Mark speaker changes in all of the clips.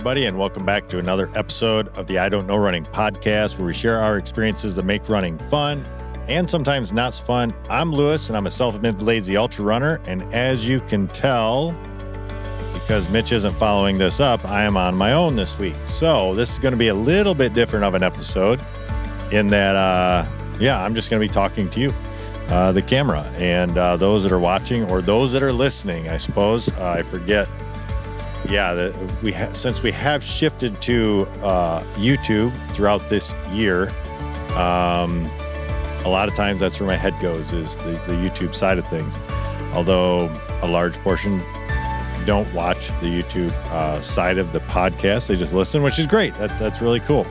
Speaker 1: everybody, and welcome back to another episode of the I Don't Know Running podcast, where we share our experiences that make running fun and sometimes not so fun. I'm Lewis, and I'm a self-admitted lazy ultra runner, and as you can tell, because Mitch isn't following this up, I am on my own this week. So this is going to be a little bit different of an episode in that, I'm just going to be talking to you, the camera, and those that are watching or those that are listening, I suppose. I forget. Yeah, since we have shifted to YouTube throughout this year, a lot of times that's where my head goes, is the YouTube side of things. Although a large portion don't watch the YouTube side of the podcast, they just listen, which is great. That's really cool.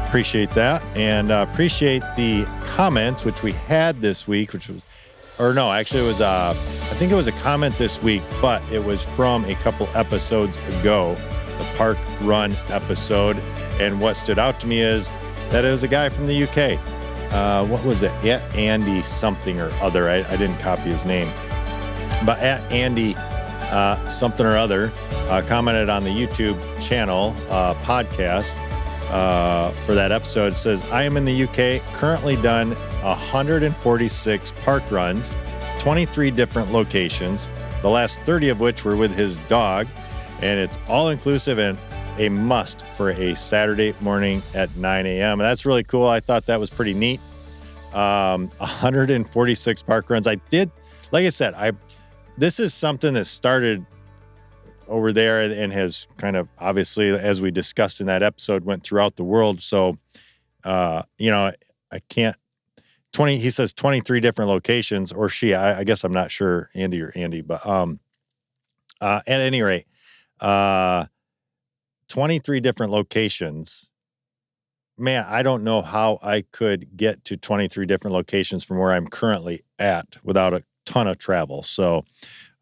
Speaker 1: Appreciate that, and appreciate the comments which we had this week, I think it was a comment this week, but it was from a couple episodes ago, the Park Run episode. And what stood out to me is that it was a guy from the UK. What was it? At Andy something or other. I didn't copy his name. But at Andy something or other commented on the YouTube channel podcast for that episode. It says, I am in the UK, currently done 146 park runs, 23 different locations, the last 30 of which were with his dog, and it's all inclusive and a must for a Saturday morning at 9 a.m. And that's really cool. I thought that was pretty neat. 146 park runs. I did, like I said, this is something that started over there and has kind of, obviously, as we discussed in that episode, went throughout the world. So, I can't, he says 23 different locations, or she, I guess I'm not sure, Andy or Andy, but at any rate, 23 different locations. Man, I don't know how I could get to 23 different locations from where I'm currently at without a ton of travel. So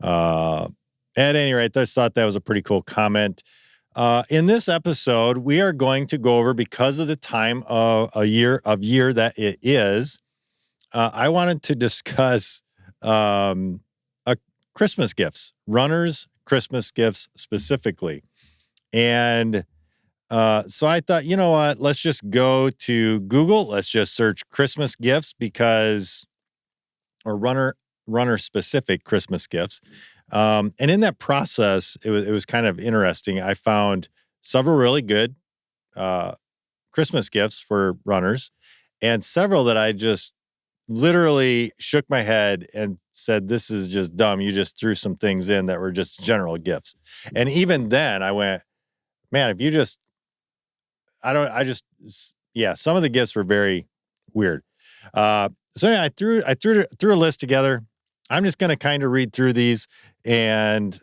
Speaker 1: at any rate, I just thought that was a pretty cool comment. In this episode, we are going to go over, because of the time of year that it is, I wanted to discuss Christmas gifts, runners' Christmas gifts specifically. And so I thought, you know what, let's just go to Google. Let's just search Christmas gifts or runner-specific Christmas gifts. And in that process, it was kind of interesting. I found several really good Christmas gifts for runners, and several that I just literally shook my head and said, this is just dumb. You just threw some things in that were just general gifts. And even then I went, man, some of the gifts were very weird. So yeah, I threw a list together. I'm just going to kind of read through these, and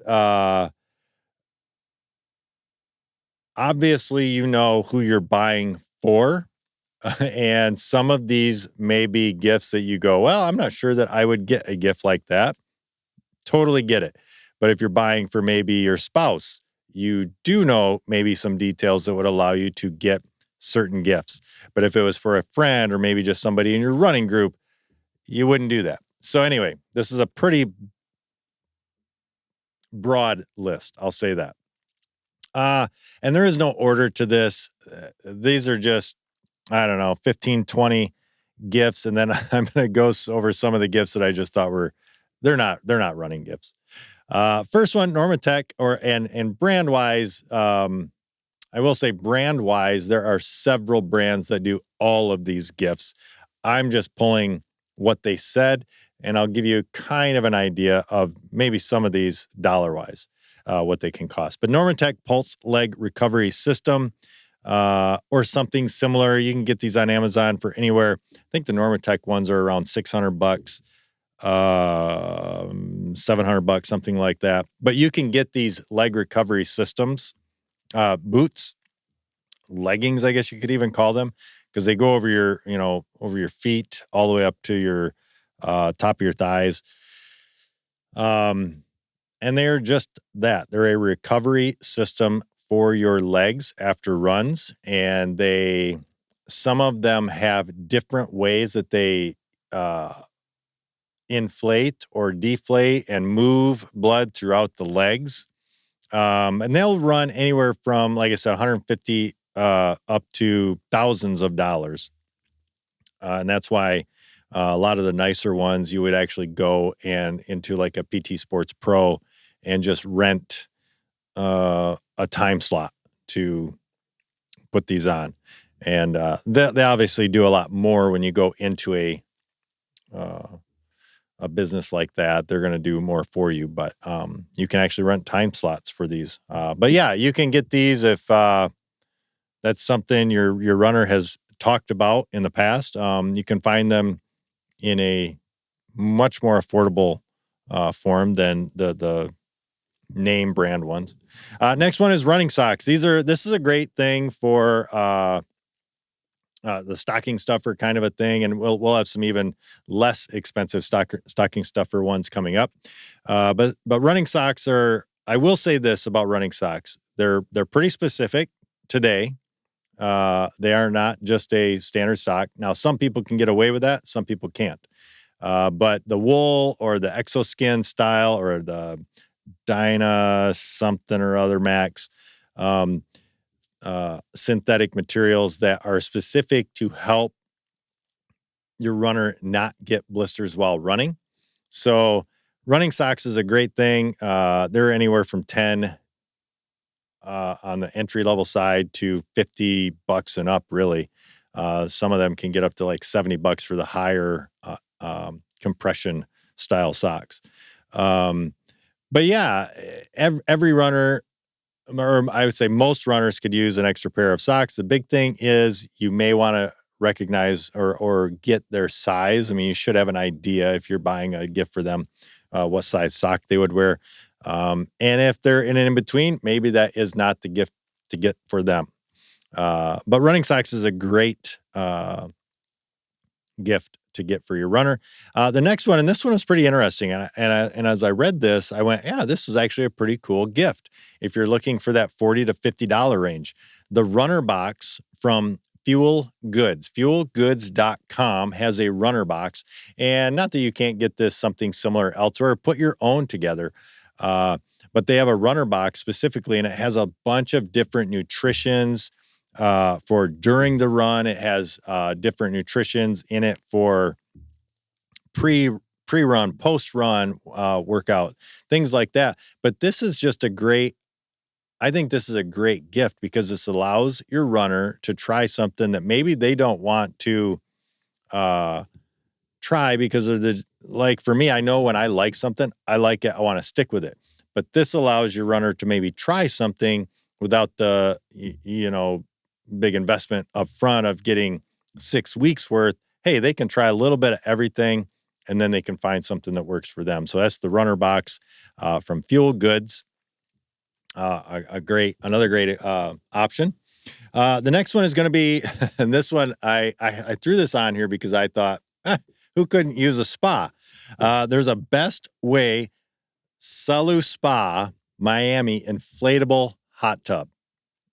Speaker 1: obviously you know who you're buying for. And some of these may be gifts that you go, well, I'm not sure that I would get a gift like that. Totally get it. But if you're buying for maybe your spouse, you do know maybe some details that would allow you to get certain gifts. But if it was for a friend or maybe just somebody in your running group, you wouldn't do that. So anyway, this is a pretty broad list. I'll say that. And there is no order to this. These are just, 15, 20 gifts. And then I'm going to go over some of the gifts that I just thought they're not running gifts. First one, Normatec, and brand wise, I will say brand wise, there are several brands that do all of these gifts. I'm just pulling what they said, and I'll give you kind of an idea of maybe some of these dollar wise, what they can cost. But Normatec Pulse Leg Recovery System, or something similar. You can get these on Amazon for anywhere. I think the Normatec ones are around $600, $700, something like that. But you can get these leg recovery systems, boots, leggings, I guess you could even call them, because they go over your feet all the way up to your top of your thighs. And they're just that. They're a recovery system for your legs after runs, and some of them have different ways that they inflate or deflate and move blood throughout the legs. And they'll run anywhere from, like I said, 150 up to thousands of dollars. And that's why a lot of the nicer ones, you would actually go and into like a PT Sports Pro and just rent a time slot to put these on. And they obviously do a lot more when you go into a business like that. They're going to do more for you, but you can actually rent time slots for these. But yeah, you can get these if that's something your runner has talked about in the past. You can find them in a much more affordable form than the name brand ones. Next one is running socks. This is a great thing for the stocking stuffer kind of a thing, and we'll have some even less expensive stocking stuffer ones coming up. But running socks are. I will say this about running socks: they're pretty specific today. They are not just a standard sock. Now, some people can get away with that. Some people can't. But the wool or the Exoskin style or the Dyna something or other Max, synthetic materials that are specific to help your runner not get blisters while running. So running socks is a great thing. They're anywhere from 10 on the entry level side to $50 and up, really. Some of them can get up to like $70 for the higher compression style socks. But yeah, every runner, or I would say most runners, could use an extra pair of socks. The big thing is you may want to recognize or get their size. I mean, you should have an idea if you're buying a gift for them, what size sock they would wear. And if they're in an in-between, maybe that is not the gift to get for them. But running socks is a great gift to get for your runner. The next one, and this one is pretty interesting. And as I read this, I went, yeah, this is actually a pretty cool gift. If you're looking for that $40 to $50 range, the runner box from Fuel Goods, fuelgoods.com has a runner box. And not that you can't get this something similar elsewhere, put your own together. But they have a runner box specifically, and it has a bunch of different nutritions for during the run. It has different nutritions in it for pre-run, post-run workout, things like that. But this is just I think this is a great gift because this allows your runner to try something that maybe they don't want to try because of like for me, I know when I like something, I like it, I want to stick with it. But this allows your runner to maybe try something without the, big investment up front of getting 6 weeks worth. Hey, they can try a little bit of everything and then they can find something that works for them. So that's the runner box from Fuel Goods. Another great option. The next one is going to be, and this one, I threw this on here because I thought, who couldn't use a spa? There's a Best Way Salu Spa Miami inflatable hot tub.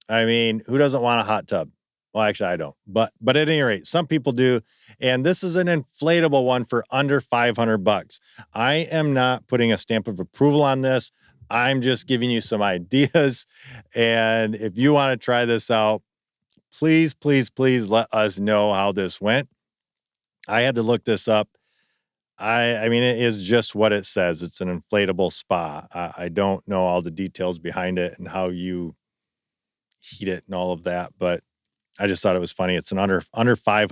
Speaker 1: I mean, who doesn't want a hot tub? Well, actually, I don't. But at any rate, some people do. And this is an inflatable one for under $500. I am not putting a stamp of approval on this. I'm just giving you some ideas. And if you want to try this out, please, please, please let us know how this went. I had to look this up. I mean, it is just what it says. It's an inflatable spa. I don't know all the details behind it and how you heat it and all of that, but I just thought it was funny. It's an under $500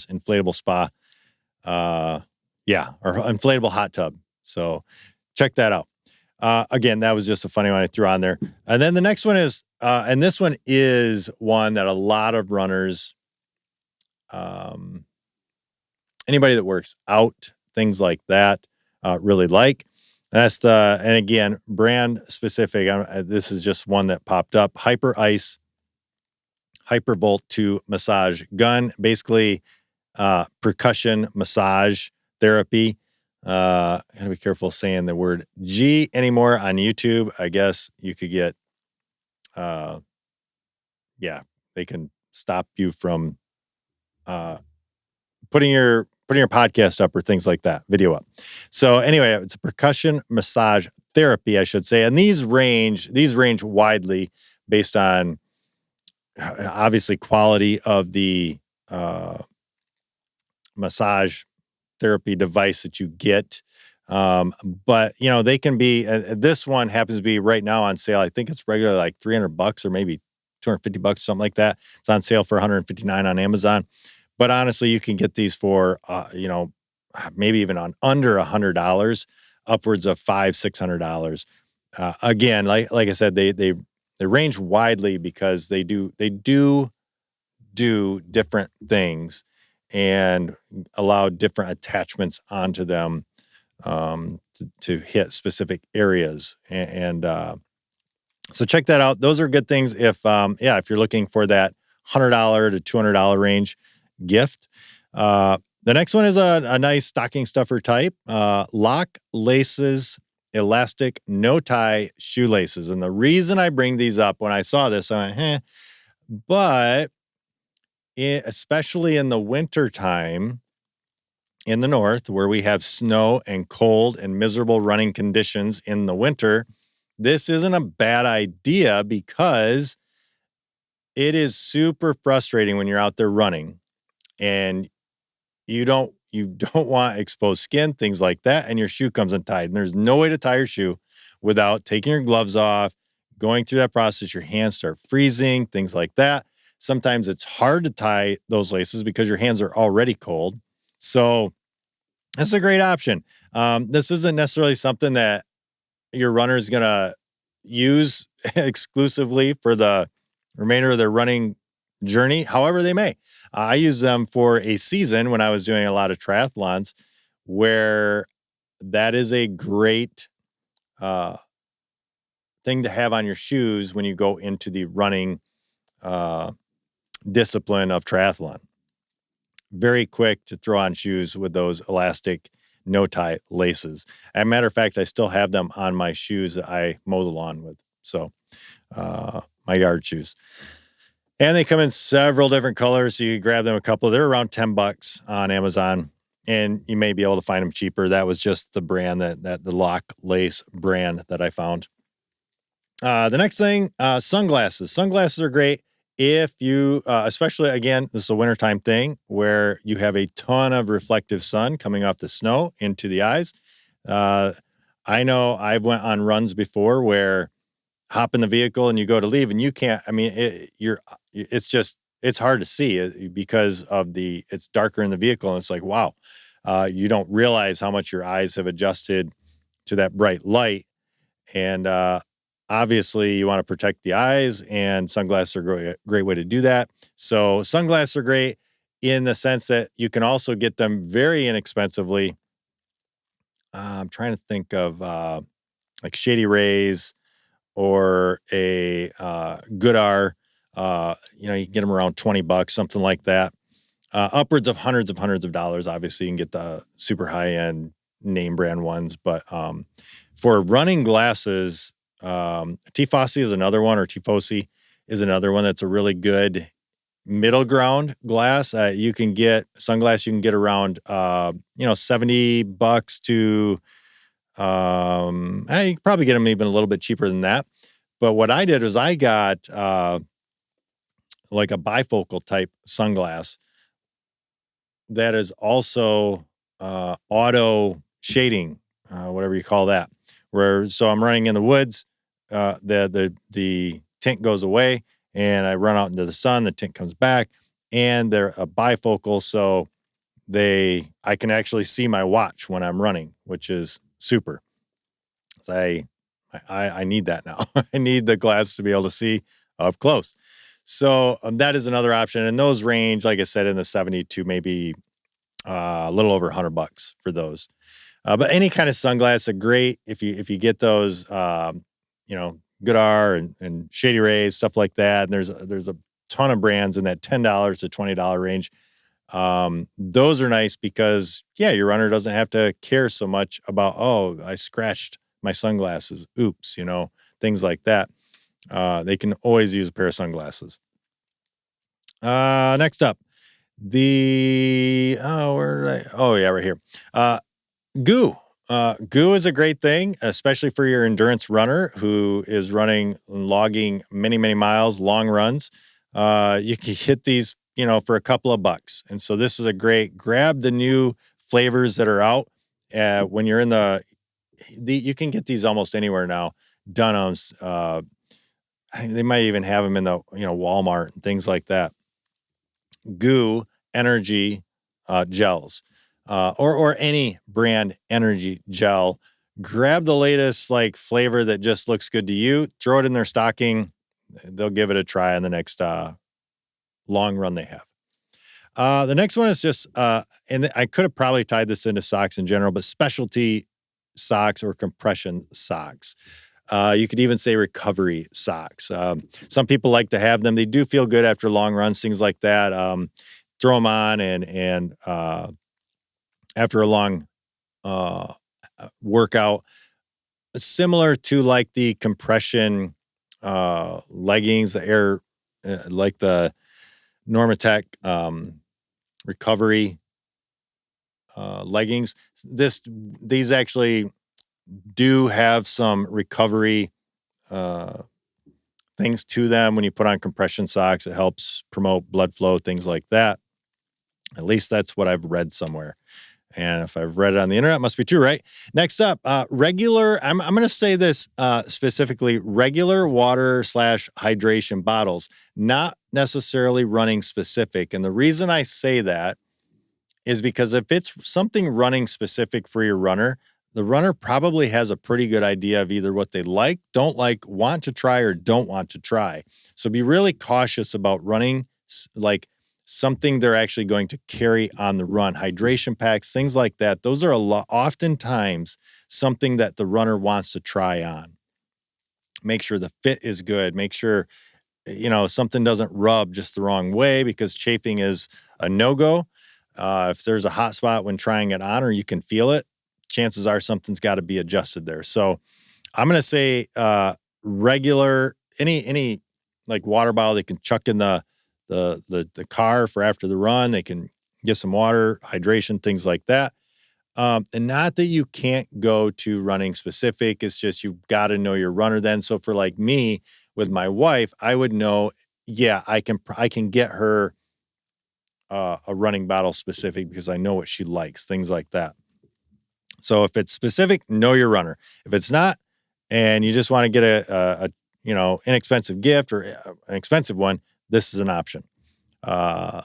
Speaker 1: inflatable spa. Or inflatable hot tub. So check that out. Again, that was just a funny one I threw on there. And then the next one is, and this one is one that a lot of runners, anybody that works out, things like that, really like. And again, brand specific. This is just one that popped up. Hyper Ice Hypervolt 2 massage gun, basically percussion massage therapy. Gotta be careful saying the word G anymore on YouTube. I guess you could get, they can stop you from putting your podcast up or things like that, video up. So anyway, it's a percussion massage therapy, I should say. And these range widely based on obviously quality of the massage therapy device that you get. But they can be, this one happens to be right now on sale. I think it's regularly like $300 or maybe $250, something like that. It's on sale for $159 on Amazon. But honestly, you can get these for, maybe even on under $100, upwards of $500-$600. Again, like I said, they range widely because they do different things and allow different attachments onto them to hit specific areas. And so check that out. Those are good things if you're looking for that $100 to $200 range gift. The next one is a nice stocking stuffer type, lock laces, elastic, no tie shoelaces. And the reason I bring these up, when I saw this, I went, but especially in the winter time in the north, where we have snow and cold and miserable running conditions in the winter, this isn't a bad idea because it is super frustrating when you're out there running and you don't want exposed skin, things like that, and your shoe comes untied. And there's no way to tie your shoe without taking your gloves off, going through that process. Your hands start freezing, things like that. Sometimes it's hard to tie those laces because your hands are already cold. So that's a great option. This isn't necessarily something that your runner is going to use exclusively for the remainder of their running journey. However, they may. I use them for a season when I was doing a lot of triathlons, where that is a great thing to have on your shoes when you go into the running discipline of triathlon. Very quick to throw on shoes with those elastic no tie laces. As a matter of fact, I still have them on my shoes that I mow the lawn with. So my yard shoes. And they come in several different colors. So you can grab them a couple. They're around $10 on Amazon. And you may be able to find them cheaper. That was just the brand that the Lock Lace brand that I found. The next thing, sunglasses. Sunglasses are great if you, especially, again, this is a wintertime thing where you have a ton of reflective sun coming off the snow into the eyes. I know I've went on runs before where hop in the vehicle and you go to leave and you can't, it's hard to see because of it's darker in the vehicle. And it's like, wow, you don't realize how much your eyes have adjusted to that bright light. And, obviously, you want to protect the eyes, and sunglasses are a great way to do that. So sunglasses are great in the sense that you can also get them very inexpensively. I'm trying to think of like Shady Rays or a Goodar. You can get them around $20, something like that. Upwards of hundreds of dollars. Obviously, you can get the super high-end name brand ones. But for running glasses, Tifosi is another one, or Tifosi is another one that's a really good middle ground glass. You can get sunglasses. You can get around $70 to you can probably get them even a little bit cheaper than that. But what I did was I got like a bifocal type sunglass that is also auto shading, whatever you call that. So I'm running in the woods. The tint goes away and I run out into the sun, the tint comes back, and they're a bifocal. So I can actually see my watch when I'm running, which is super. So I need that now. I need the glass to be able to see up close. So that is another option. And those range, like I said, in the 70 to maybe a little over $100 for those. But any kind of sunglasses are great if you get those, Goodar and Shady Rays, stuff like that. And there's a ton of brands in that $10 to $20 range. Those are nice because, your runner doesn't have to care so much about, I scratched my sunglasses. Oops, things like that. They can always use a pair of sunglasses. Next up, where did right here. Goo. Goo is a great thing, especially for your endurance runner who is running and logging many, many miles, long runs. You can hit these, for a couple of bucks. And so this is a great grab the new flavors that are out. When you're in you can get these almost anywhere now. Dunham's, they might even have them in the, Walmart and things like that. Goo energy gels. Or any brand energy gel. Grab the latest flavor that just looks good to you. Throw it in their stocking. They'll give it a try on the next long run they have. The next one is just, and I could have probably tied this into socks in general, but specialty socks or compression socks. You could even say recovery socks. Some people like to have them. They do feel good after long runs, things like that. Throw them on and after a long workout, similar to like the compression leggings, the air, like the Normatec recovery leggings. These actually do have some recovery things to them. When you put on compression socks, it helps promote blood flow, things like that. At least that's what I've read somewhere. And if I've read it on the internet, it must be true, right? Next up, regular, I'm going to say this specifically, regular water / hydration bottles, not necessarily running specific. And the reason I say that is because if it's something running specific for your runner, the runner probably has a pretty good idea of either what they like, don't like, want to try, or don't want to try. So be really cautious about running something they're actually going to carry on the run. Hydration packs, things like that. Those are oftentimes something that the runner wants to try on. Make sure the fit is good. Make sure, something doesn't rub just the wrong way, because chafing is a no-go. If there's a hot spot when trying it on, or you can feel it, chances are something's got to be adjusted there. So I'm going to say regular, any like water bottle they can chuck in the car for after the run. They can get some water, hydration, things like that. And not that you can't go to running specific. It's just you've got to know your runner then. So for like me with my wife, I would know, I can get her a running bottle specific because I know what she likes, things like that. So if it's specific, know your runner. If it's not, and you just want to get a inexpensive gift or an expensive one, this is an option. And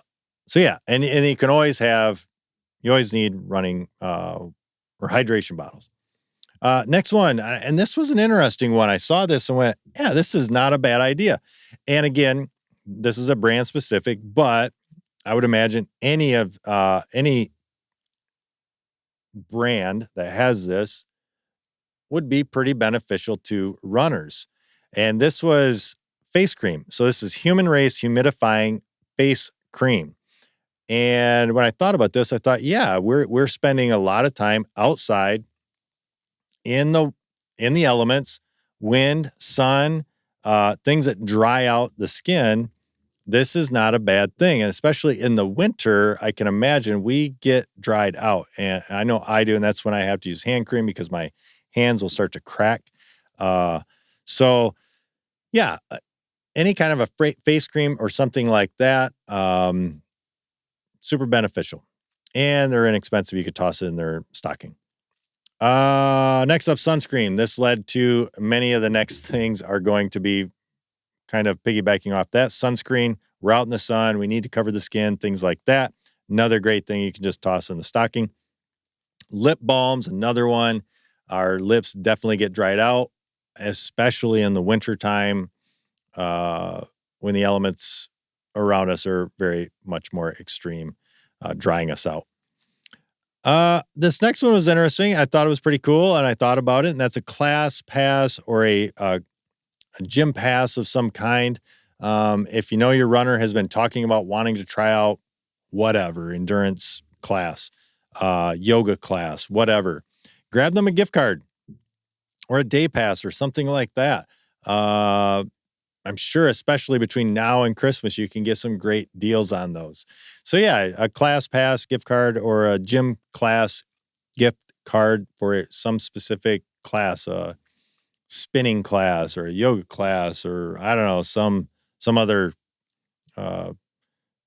Speaker 1: you can always need running or hydration bottles. Next one, and this was an interesting one. I saw this and went, yeah, this is not a bad idea. And again, this is a brand specific, but I would imagine any brand that has this would be pretty beneficial to runners. And this was face cream. So this is human race humidifying face cream. And when I thought about this, I thought, we're spending a lot of time outside in the elements, wind, sun, things that dry out the skin. This is not a bad thing. And especially in the winter, I can imagine we get dried out. And I know I do. And that's when I have to use hand cream because my hands will start to crack. Any kind of a face cream or something like that, super beneficial. And they're inexpensive. You could toss it in their stocking. Next up, sunscreen. This led to many of the next things are going to be kind of piggybacking off that. Sunscreen, we're out in the sun. We need to cover the skin, things like that. Another great thing you can just toss in the stocking. Lip balms, another one. Our lips definitely get dried out, especially in the wintertime when the elements around us are very much more extreme, drying us out. This next one was interesting. I thought it was pretty cool, and I thought about it, and that's a class pass or a gym pass of some kind. If you know your runner has been talking about wanting to try out whatever, endurance class, yoga class, whatever, grab them a gift card or a day pass or something like that. I'm sure, especially between now and Christmas, you can get some great deals on those. So a class pass, gift card, or a gym class gift card for some specific class, a spinning class or a yoga class, or I don't know, some other uh,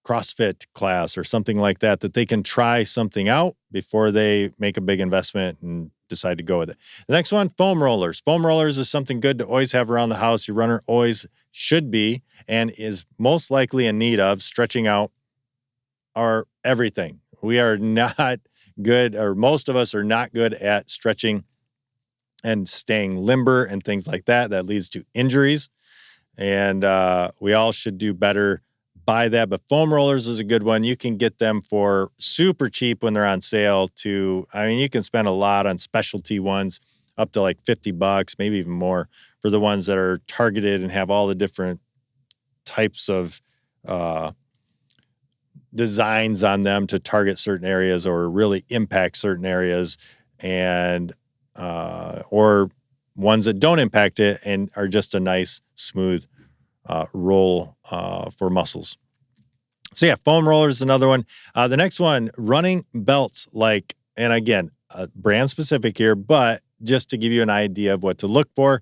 Speaker 1: CrossFit class or something like that, that they can try something out before they make a big investment and decide to go with it. The next one, foam rollers. Foam rollers is something good to always have around the house. Your runner always should be and is most likely in need of stretching out our everything. We are not good, or most of us are not good at stretching and staying limber and things like that. That leads to injuries. And we all should do better by that. But foam rollers is a good one. You can get them for super cheap when they're on sale you can spend a lot on specialty ones, up to like $50, maybe even more, for the ones that are targeted and have all the different types of designs on them to target certain areas or really impact certain areas, and or ones that don't impact it and are just a nice, smooth roll for muscles. So yeah, foam rollers is another one. The next one, running belts, and again, brand specific here, but just to give you an idea of what to look for,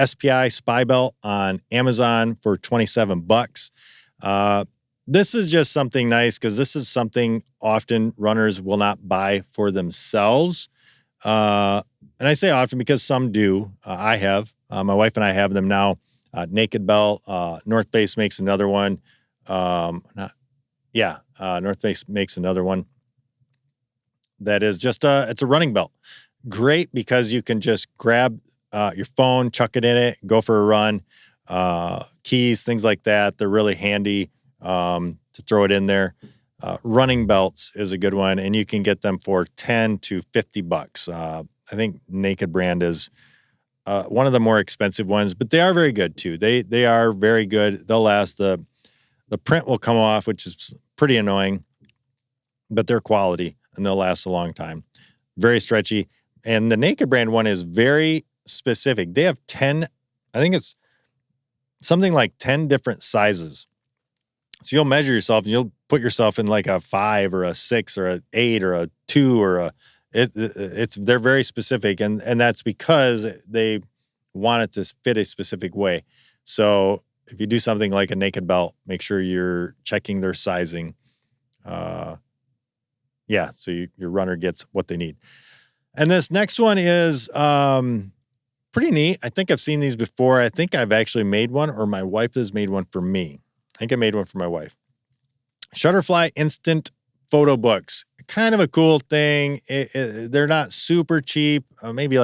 Speaker 1: SPI Spy Belt on Amazon for $27. This is just something nice because this is something often runners will not buy for themselves. And I say often because some do. I have. My wife and I have them now. Naked Belt. North Face makes another one. North Face makes another one. That is just it's a running belt. Great because you can just grab your phone, chuck it in it, go for a run. Keys, things like that. They're really handy to throw it in there. Running belts is a good one, and you can get them for $10 to $50. I think Naked brand is one of the more expensive ones, but they are very good too. They are very good. They'll last. The print will come off, which is pretty annoying, but they're quality and they'll last a long time. Very stretchy. And the Naked brand one is very specific. They have 10, I think it's something like 10 different sizes. So you'll measure yourself and you'll put yourself in like a 5 or a 6 or a 8 or a 2 or they're very specific, and that's because they want it to fit a specific way. So if you do something like a Naked belt, make sure you're checking their sizing. So your runner gets what they need. And this next one is pretty neat. I think I've seen these before. I think I've actually made one, or my wife has made one for me. I think I made one for my wife. Shutterfly Instant Photo Books. Kind of a cool thing. They're not super cheap. Maybe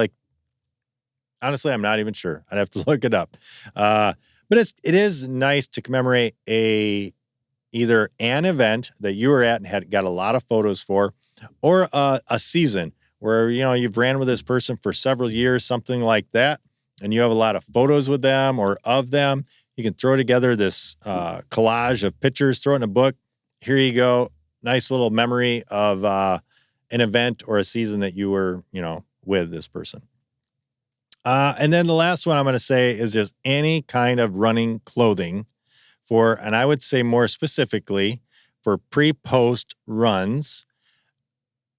Speaker 1: honestly, I'm not even sure. I'd have to look it up. But it is nice to commemorate either an event that you were at and got a lot of photos for, or a season where, you've ran with this person for several years, something like that, and you have a lot of photos with them or of them. You can throw together this collage of pictures, throw it in a book. Here you go. Nice little memory of an event or a season that you were, with this person. And then the last one I'm going to say is just any kind of running clothing and I would say more specifically for pre-post runs.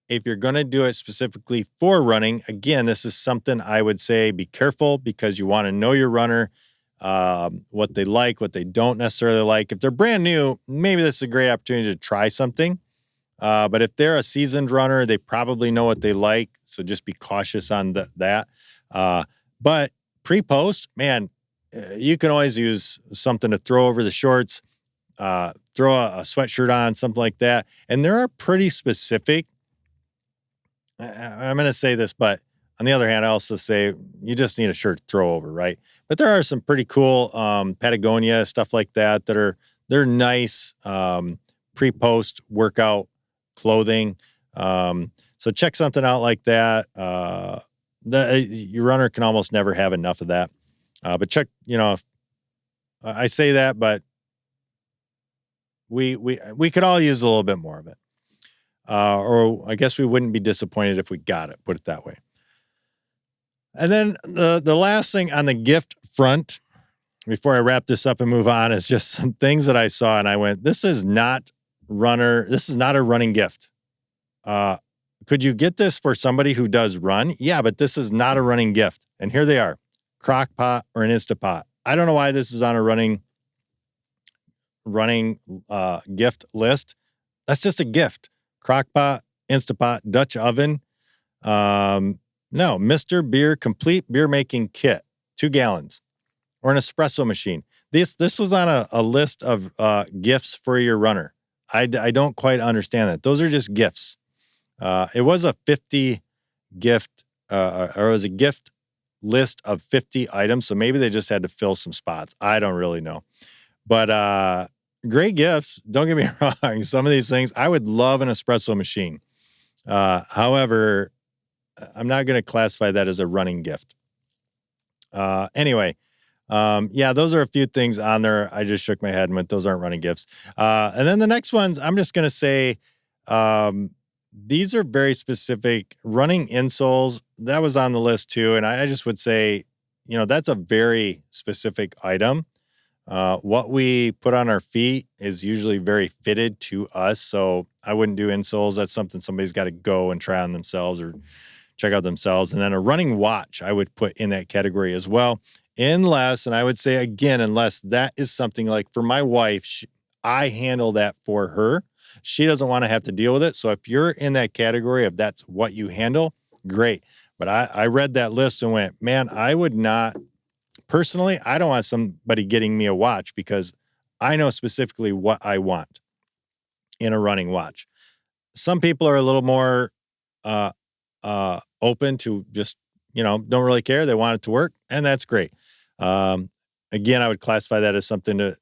Speaker 1: If you're going to do it specifically for running, again, this is something I would say be careful because you want to know your runner, what they like, what they don't necessarily like. If they're brand new, maybe this is a great opportunity to try something. But if they're a seasoned runner, they probably know what they like. So just be cautious on that. But pre-post, man, you can always use something to throw over the shorts, throw a sweatshirt on, something like that. And there are pretty specific. I'm going to say this, but on the other hand, I also say you just need a shirt to throw over, right? But there are some pretty cool Patagonia, stuff like that, they're nice pre-post workout clothing. So check something out like that. Your runner can almost never have enough of that. But check, I say that, but we could all use a little bit more of it. Or I guess we wouldn't be disappointed if we got it, put it that way. And then the last thing on the gift front, before I wrap this up and move on, is just some things that I saw and I went, this is not a running gift. could you get this for somebody who does run? Yeah, but this is not a running gift. And here they are, Crock-Pot or an Instapot. I don't know why this is on a running gift list. That's just a gift. Crock-Pot, Instapot, Dutch oven. No, Mr. Beer complete beer making kit, 2 gallons, or an espresso machine. This was on a list of gifts for your runner. I don't quite understand that. Those are just gifts. It was a 50 gift, or it was a gift list of 50 items. So maybe they just had to fill some spots. I don't really know. But great gifts. Don't get me wrong. Some of these things, I would love an espresso machine. However, I'm not going to classify that as a running gift. Anyway, those are a few things on there. I just shook my head and went, those aren't running gifts. And then the next ones, I'm just going to say, these are very specific. Running insoles, that was on the list too. And I just would say, that's a very specific item. What we put on our feet is usually very fitted to us. So I wouldn't do insoles. That's something somebody's got to go and try on themselves or check out themselves. And then a running watch, I would put in that category as well. Unless, and I would say again, unless that is something like for my wife, I handle that for her. She doesn't want to have to deal with it. So if you're in that category of that's what you handle, great. But I read that list and went, man, I would not, personally, I don't want somebody getting me a watch because I know specifically what I want in a running watch. Some people are a little more open to just, don't really care. They want it to work, and that's great. Again, I would classify that as something to,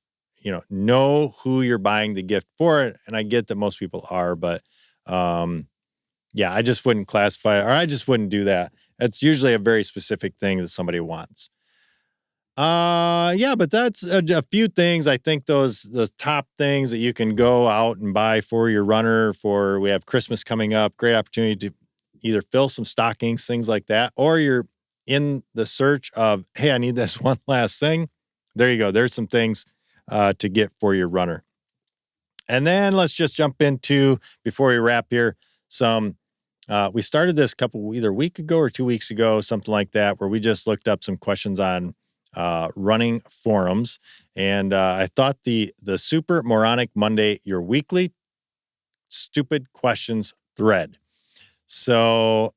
Speaker 1: know who you're buying the gift for. And I get that most people are, but I just wouldn't classify, or I just wouldn't do that. It's usually a very specific thing that somebody wants. But that's a few things. I think the top things that you can go out and buy for your runner we have Christmas coming up, great opportunity to either fill some stockings, things like that, or you're in the search of, hey, I need this one last thing. There you go. There's some things to get for your runner. And then let's just jump into, before we wrap here, we started this either a week ago or 2 weeks ago, something like that, where we just looked up some questions on running forums. And I thought the Super Moronic Monday, your weekly stupid questions thread. So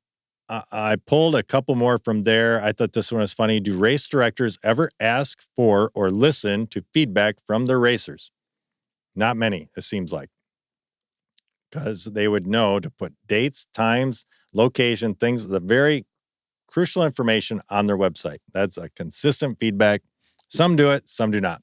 Speaker 1: I pulled a couple more from there. I thought this one was funny. Do race directors ever ask for or listen to feedback from their racers? Not many, it seems like, because they would know to put dates, times, location, things, the very crucial information on their website. That's a consistent feedback. Some do it, some do not.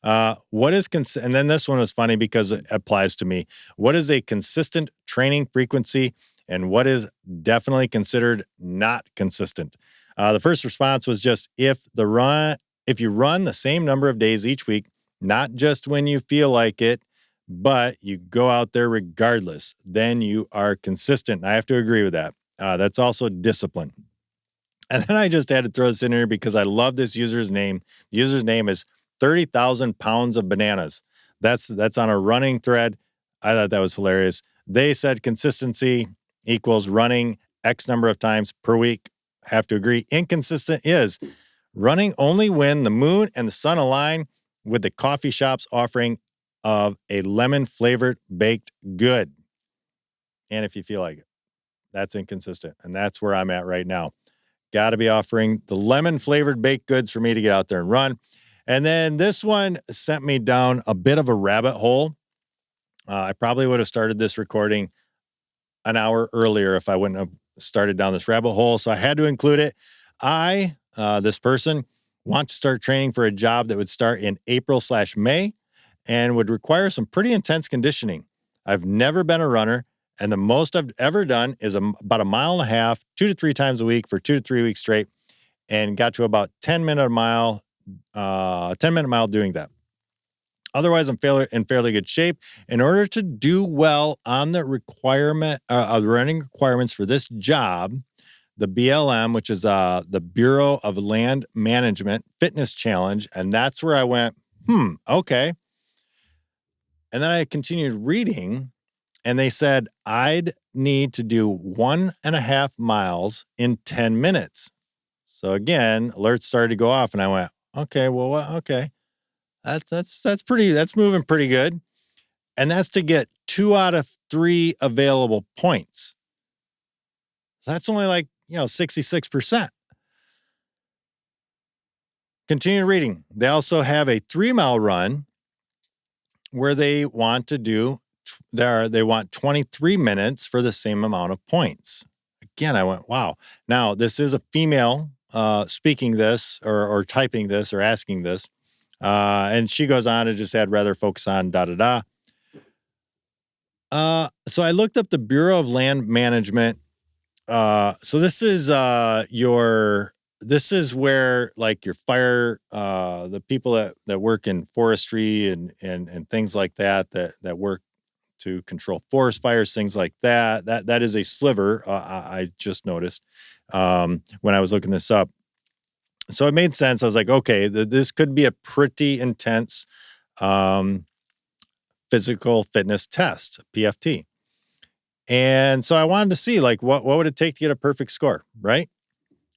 Speaker 1: And then this one was funny because it applies to me. What is a consistent training frequency, and what is definitely considered not consistent? The first response was just if you run the same number of days each week, not just when you feel like it, but you go out there regardless, then you are consistent. And I have to agree with that. That's also discipline. And then I just had to throw this in here because I love this user's name. The user's name is 30,000 pounds of bananas. That's on a running thread. I thought that was hilarious. They said consistency equals running X number of times per week. Have to agree. Inconsistent is running only when the moon and the sun align with the coffee shop's offering of a lemon-flavored baked good. And if you feel like it, that's inconsistent. And that's where I'm at right now. Got to be offering the lemon-flavored baked goods for me to get out there and run. And then this one sent me down a bit of a rabbit hole. I probably would have started this recording an hour earlier if I wouldn't have started down this rabbit hole. So I had to include it. This person, want to start training for a job that would start in April/May and would require some pretty intense conditioning. I've never been a runner, and the most I've ever done is about 1.5 miles, 2 to 3 times a week for 2 to 3 weeks straight, and got to about 10-minute mile doing that. Otherwise, I'm in fairly good shape. In order to do well on the running requirements for this job, the BLM, which is the Bureau of Land Management Fitness Challenge, and that's where I went, okay. And then I continued reading, and they said I'd need to do 1.5 miles in 10 minutes. So again, alerts started to go off and I went, okay, well, okay. That's moving pretty good. And that's to get 2 out of 3 available points. So that's only 66%. Continue reading. They also have a 3-mile run where they want 23 minutes for the same amount of points. Again, I went, wow. Now, this is a female speaking this or typing this or asking this. And she goes on to just add rather focus on da-da-da. So I looked up the Bureau of Land Management. So this is this is where like your fire, the people that work in forestry and things like that work to control forest fires, things like that. That is a sliver. I just noticed when I was looking this up. So it made sense. I was like, okay, this could be a pretty intense physical fitness test, PFT. And so I wanted to see like what would it take to get a perfect score, right?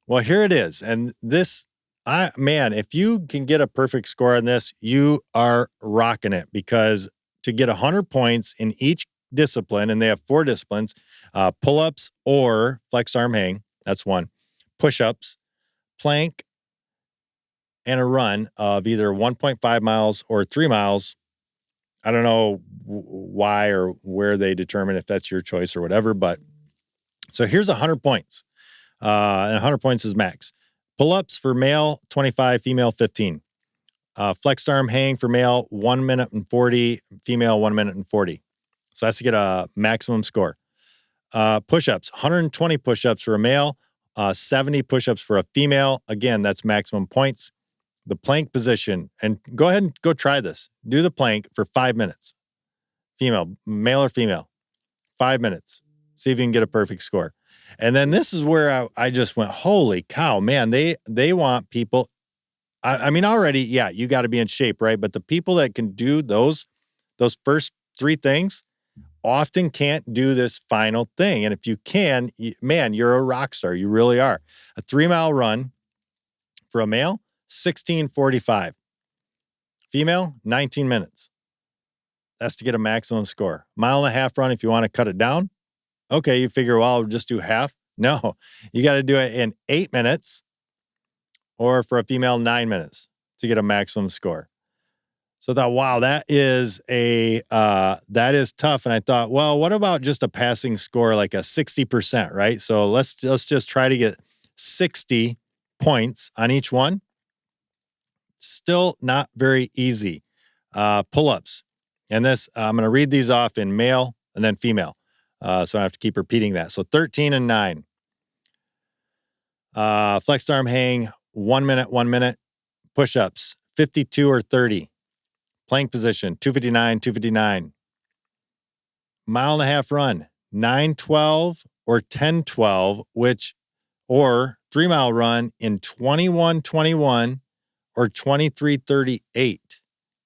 Speaker 1: Well, here it is. And this, if you can get a perfect score on this, you are rocking it, because to get 100 points in each discipline, and they have 4 disciplines, pull-ups or flex arm hang, that's one, push-ups, plank, and a run of either 1.5 miles or 3 miles. I don't know why or where they determine if that's your choice or whatever, but so here's 100 points. And 100 points is max. Pull-ups for male, 25, female, 15. Flexed arm hang for male, 1 minute and 40, female, 1 minute and 40. So that's to get a maximum score. Push-ups, 120 push-ups for a male, 70 push-ups for a female. Again, that's maximum points. The plank position, and go ahead and go try this. Do the plank for 5 minutes. Female, male or female, 5 minutes. See if you can get a perfect score. And then this is where I just went, holy cow, man, they want people. I mean, already, yeah, you got to be in shape, right? But the people that can do those first 3 things often can't do this final thing. And if you can, man, you're a rock star. You really are. A 3-mile run for a male, 16:45. Female, 19 minutes. That's to get a maximum score. 1.5-mile run if you want to cut it down. Okay, you figure, well, I'll just do half. No, you got to do it in 8 minutes, or for a female, 9 minutes to get a maximum score. So I thought, wow, that is tough. And I thought, well, what about just a passing score, like a 60%, right? So let's just try to get 60 points on each one. Still not very easy. Pull-ups. And this, I'm going to read these off in male and then female. So I don't have to keep repeating that. So 13 and 9. Flexed arm hang, 1 minute, 1 minute. Push-ups, 52 or 30. Plank position, 259, 259. 1.5-mile run, 9:12 or 10:12, or 3-mile run in 21:21 or 23:38.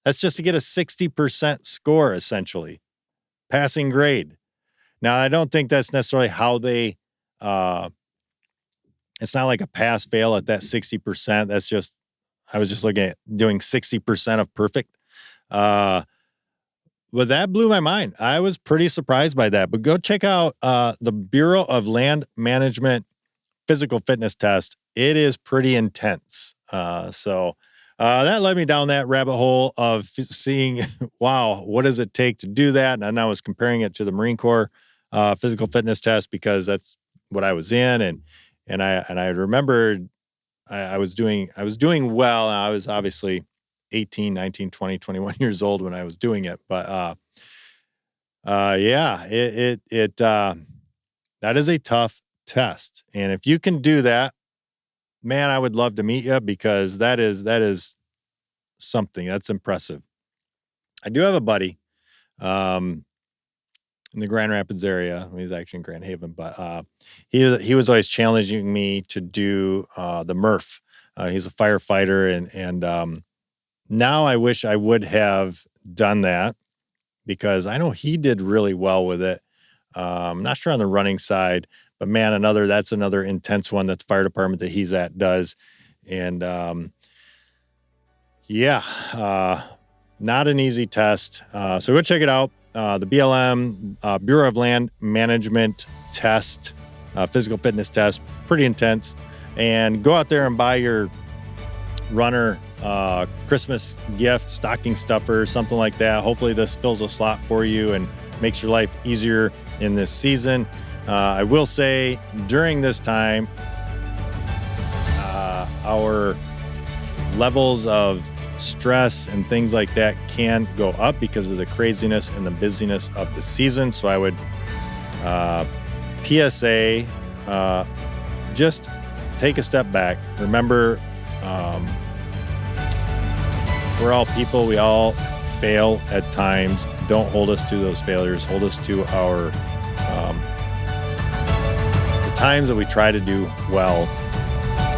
Speaker 1: That's just to get a 60% score, essentially. Passing grade. Now, I don't think that's necessarily how they, it's not like a pass fail at that 60%. That's just, I was just looking at doing 60% of perfect. But that blew my mind. I was pretty surprised by that. But go check out the Bureau of Land Management physical fitness test. It is pretty intense. So that led me down that rabbit hole of seeing, wow, what does it take to do that? And I was comparing it to the Marine Corps physical fitness test, because that's what I was in. And I remembered I was doing well. I was obviously 18, 19, 20, 21 years old when I was doing it. But yeah, that is a tough test. And if you can do that, man, I would love to meet you, because that is something that's impressive. I do have a buddy in the Grand Rapids area. He's actually in Grand Haven, but he was always challenging me to do the Murph. He's a firefighter, and now I wish I would have done that, because I know he did really well with it. Not sure on the running side, but man, that's another intense one that the fire department that he's at does. And not an easy test. So go check it out. The BLM, Bureau of Land Management test, physical fitness test, pretty intense. And go out there and buy your runner Christmas gift, stocking stuffer, something like that. Hopefully this fills a slot for you and makes your life easier in this season. I will say during this time, our levels of stress and things like that can go up because of the craziness and the busyness of the season. So I would PSA, just take a step back. Remember, we're all people. We all fail at times. Don't hold us to those failures. Hold us to our the times that we try to do well.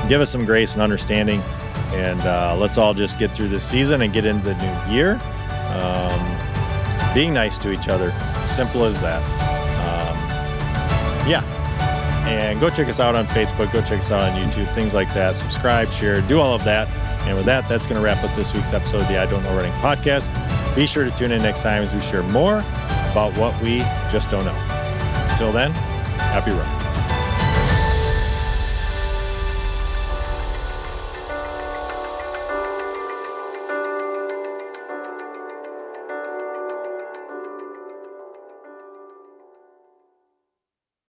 Speaker 1: Give us some grace and understanding, and let's all just get through this season and get into the new year. Being nice to each other. Simple as that. And go check us out on Facebook. Go check us out on YouTube. Things like that. Subscribe, share, do all of that. And with that, that's going to wrap up this week's episode of the I Don't Know Running podcast. Be sure to tune in next time as we share more about what we just don't know. Until then, happy running.